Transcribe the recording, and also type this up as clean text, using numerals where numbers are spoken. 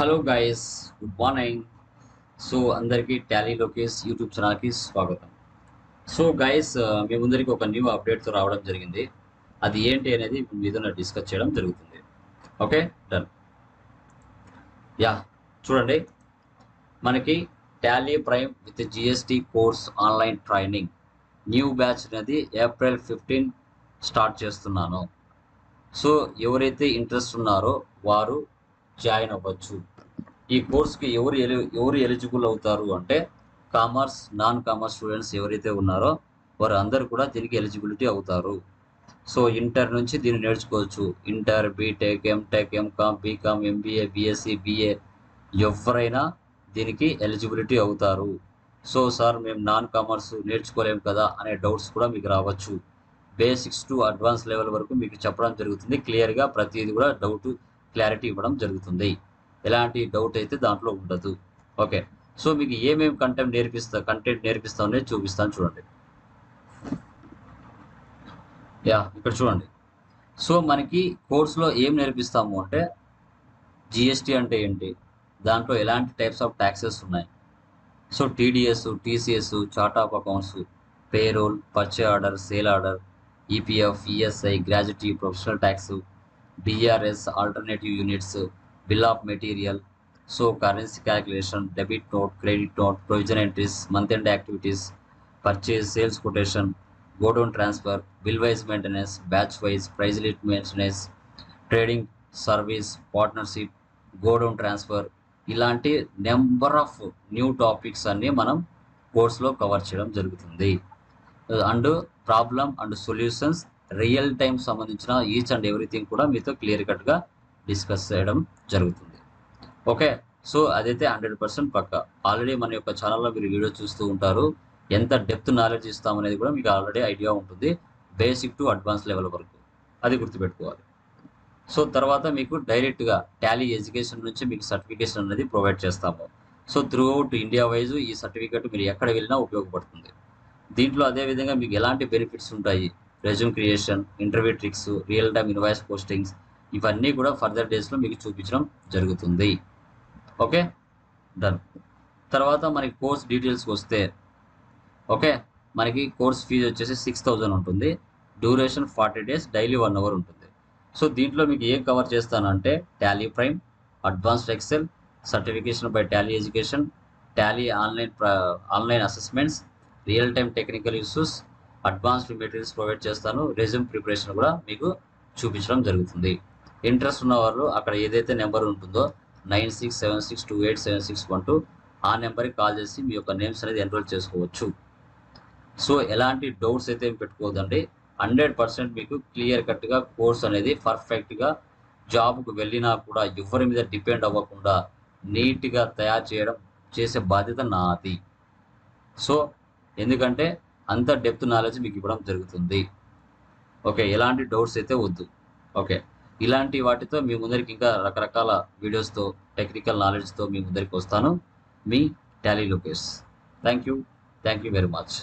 Hello guys, good morning. So అందరికీ Tally Lokesh YouTube ఛానల్కి స్వాగతం. సో గైస్, మీ ముందరికి ఒక న్యూ అప్డేట్తో రావడం జరిగింది. అది ఏంటి అనేది మీతో డిస్కస్ చేయడం జరుగుతుంది. Okay, done. యా, చూడండి, మనకి Tally prime with GST course online training new batch అనేది ఏప్రిల్ 15 స్టార్ట్ చేస్తున్నాను. సో ఎవరైతే ఇంట్రెస్ట్ ఉన్నారో వారు జాయిన్ అవ్వచ్చు. ఈ కోర్స్కి ఎవరు ఎలిజిబుల్ అవుతారు అంటే కామర్స్, నాన్ కామర్స్ స్టూడెంట్స్ ఎవరైతే ఉన్నారో వారు అందరు కూడా దీనికి ఎలిజిబిలిటీ అవుతారు. సో ఇంటర్ నుంచి దీన్ని నేర్చుకోవచ్చు. Inter, BTech, MTech, MCom, BCom, MBA, BSc, BA ఎవరైనా దీనికి ఎలిజిబిలిటీ అవుతారు. సో సార్, మేము నాన్ కామర్స్ నేర్చుకోలేము కదా అనే డౌట్స్ కూడా మీకు రావచ్చు. బేసిక్స్ టు అడ్వాన్స్ లెవెల్ వరకు మీకు చెప్పడం జరుగుతుంది. క్లియర్గా ప్రతిదీ కూడా క్లారిటీ ఇవ్వడం జరుగుతుంది. ఎలాంటి డౌట్ అయితే దాంట్లో ఉండదు. ఓకే, సో మీకు ఏమేమి కంటెంట్ నేర్పిస్తా అనేది చూపిస్తాను, చూడండి. యా, ఇక్కడ చూడండి. సో మనకి కోర్సులో ఏం నేర్పిస్తాము అంటే జిఎస్టీ అంటే ఏంటి, దాంట్లో ఎలాంటి టైప్స్ ఆఫ్ ట్యాక్సెస్ ఉన్నాయి, so TDS, TCS, chart of accounts, payroll, purchase order, sale order, EPF, ESI, gratuity, professional tax, DRS, alternative units, bill of material, so currency calculation, debit note, credit note, provision entries, month end activities, purchase, sales quotation, godown transfer, bill wise maintenance, batch wise, price list maintenance, trading, service, partnership, godown transfer, ఇలాంటి number of new topics అన్నీ మనం కోర్సులో cover చేయడం జరుగుతుంది. And problem and solutions, real time సంబంధించిన each and everything కూడా మీతో clear కట్గా డిస్కస్ చేయడం జరుగుతుంది. ఓకే, సో అదైతే 100% పక్క. ఆల్రెడీ మన యొక్క ఛానల్లో మీరు వీడియో చూస్తూ ఉంటారు. ఎంత డెప్త్ నాలెడ్జ్ ఇస్తామనేది కూడా మీకు ఆల్రెడీ ఐడియా ఉంటుంది, బేసిక్ టు అడ్వాన్స్ లెవెల్ వరకు. అది గుర్తుపెట్టుకోవాలి. సో తర్వాత మీకు డైరెక్ట్గా టాలీ ఎడ్యుకేషన్ నుంచి మీకు సర్టిఫికేషన్ అనేది ప్రొవైడ్ చేస్తాము. So through out India wise ఈ సర్టిఫికేట్ మీరు ఎక్కడ వెళ్ళినా ఉపయోగపడుతుంది. దీంట్లో అదేవిధంగా మీకు ఎలాంటి బెనిఫిట్స్ ఉంటాయి, resume creation, interview tricks, real time invoice postings, ఇవన్నీ కూడా ఫర్దర్ డేస్లో మీకు చూపించడం జరుగుతుంది. Okay, done. తర్వాత మనకి కోర్స్ డీటెయిల్స్కి వస్తే, ఓకే, మనకి కోర్స్ ఫీజు వచ్చేసి 6000 ఉంటుంది. డ్యూరేషన్ 40 days, డైలీ 1 hour ఉంటుంది. సో దీంట్లో మీకు ఏం కవర్ చేస్తానంటే Tally prime, advanced Excel, certification by Tally education, Tally online assessments, real time technical issues, advanced materials provide చేస్తాను. రెజ్యూమ్ ప్రిపరేషన్ కూడా మీకు చూపించడం జరుగుతుంది. ఇంట్రెస్ట్ ఉన్నవారు అక్కడ ఏదైతే నెంబర్ ఉంటుందో 9676287612 ఆ నెంబర్కి కాల్ చేసి మీ యొక్క నేమ్స్ అనేది ఎన్రోల్ చేసుకోవచ్చు. సో ఎలాంటి డౌట్స్ అయితే పెట్టుకోవద్దండి. 100% మీకు క్లియర్ కట్గా కోర్స్ అనేది పర్ఫెక్ట్గా జాబ్కు వెళ్ళినా కూడా ఎవరి మీద డిపెండ్ అవ్వకుండా నీట్గా తయారు చేసే బాధ్యత నాది. సో ఎందుకంటే అంత డెప్త్ నాలెడ్జ్ మీకు ఇవ్వడం జరుగుతుంది. ఓకే, ఎలాంటి డౌట్స్ అయితే వద్దు. ఓకే, ఇలాంటి వాటితో మీ ముందరికి ఇంకా రకరకాల వీడియోస్తో, టెక్నికల్ నాలెడ్జ్తో మీ ముందరికి వస్తాను. మీ టాలీ Lokesh. Thank you very much.